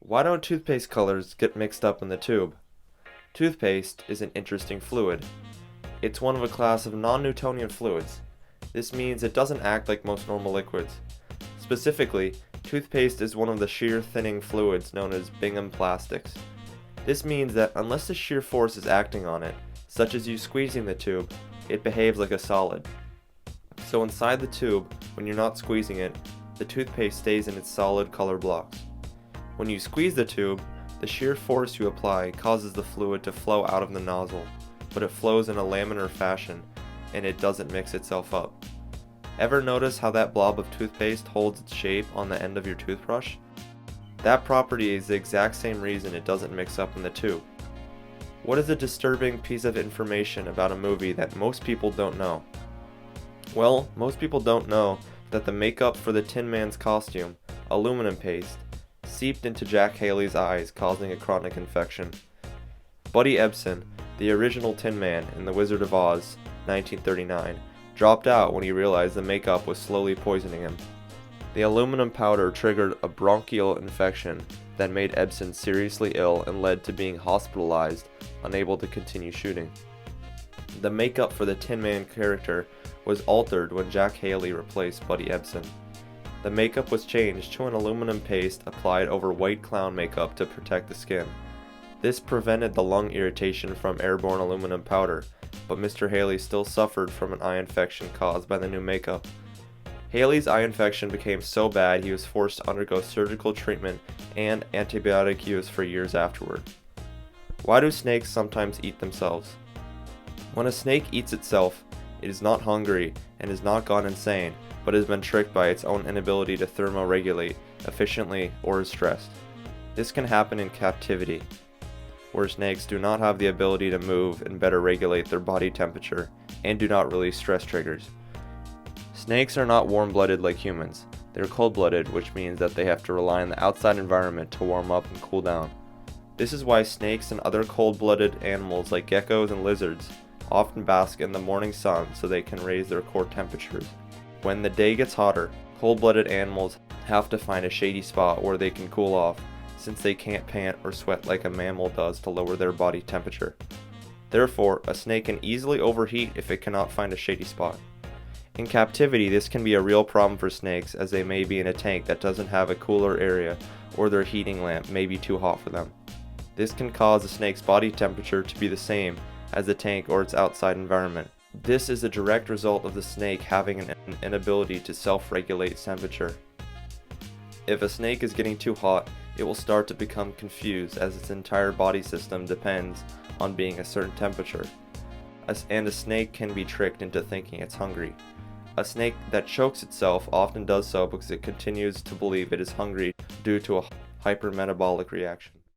Why don't toothpaste colors get mixed up in the tube? Toothpaste is an interesting fluid. It's one of a class of non-Newtonian fluids. This means it doesn't act like most normal liquids. Specifically, toothpaste is one of the shear thinning fluids known as Bingham plastics. This means that unless the shear force is acting on it, such as you squeezing the tube, it behaves like a solid. So inside the tube, when you're not squeezing it, the toothpaste stays in its solid color blocks. When you squeeze the tube, the shear force you apply causes the fluid to flow out of the nozzle, but it flows in a laminar fashion and it doesn't mix itself up. Ever notice how that blob of toothpaste holds its shape on the end of your toothbrush? That property is the exact same reason it doesn't mix up in the tube. What is a disturbing piece of information about a movie that most people don't know? Well, most people don't know that the makeup for the Tin Man's costume, aluminum paste, seeped into Jack Haley's eyes, causing a chronic infection. Buddy Ebsen, the original Tin Man in The Wizard of Oz, 1939, dropped out when he realized the makeup was slowly poisoning him. The aluminum powder triggered a bronchial infection that made Ebsen seriously ill and led to being hospitalized, unable to continue shooting. The makeup for the Tin Man character was altered when Jack Haley replaced Buddy Ebsen. The makeup was changed to an aluminum paste applied over white clown makeup to protect the skin. This prevented the lung irritation from airborne aluminum powder, but Mr. Haley still suffered from an eye infection caused by the new makeup. Haley's eye infection became so bad he was forced to undergo surgical treatment and antibiotic use for years afterward. Why do snakes sometimes eat themselves? When a snake eats itself, it is not hungry and has not gone insane, but has been tricked by its own inability to thermoregulate efficiently or is stressed. This can happen in captivity, where snakes do not have the ability to move and better regulate their body temperature and do not release stress triggers. Snakes are not warm-blooded like humans. They're cold-blooded, which means that they have to rely on the outside environment to warm up and cool down. This is why snakes and other cold-blooded animals like geckos and lizards often bask in the morning sun so they can raise their core temperatures. When the day gets hotter, cold-blooded animals have to find a shady spot where they can cool off, since they can't pant or sweat like a mammal does to lower their body temperature. Therefore, a snake can easily overheat if it cannot find a shady spot. In captivity, this can be a real problem for snakes, as they may be in a tank that doesn't have a cooler area, or their heating lamp may be too hot for them. This can cause a snake's body temperature to be the same as the tank or its outside environment. This is a direct result of the snake having an inability to self-regulate temperature. If a snake is getting too hot, it will start to become confused, as its entire body system depends on being a certain temperature. And a snake can be tricked into thinking it's hungry. A snake that chokes itself often does so because it continues to believe it is hungry due to a hypermetabolic reaction.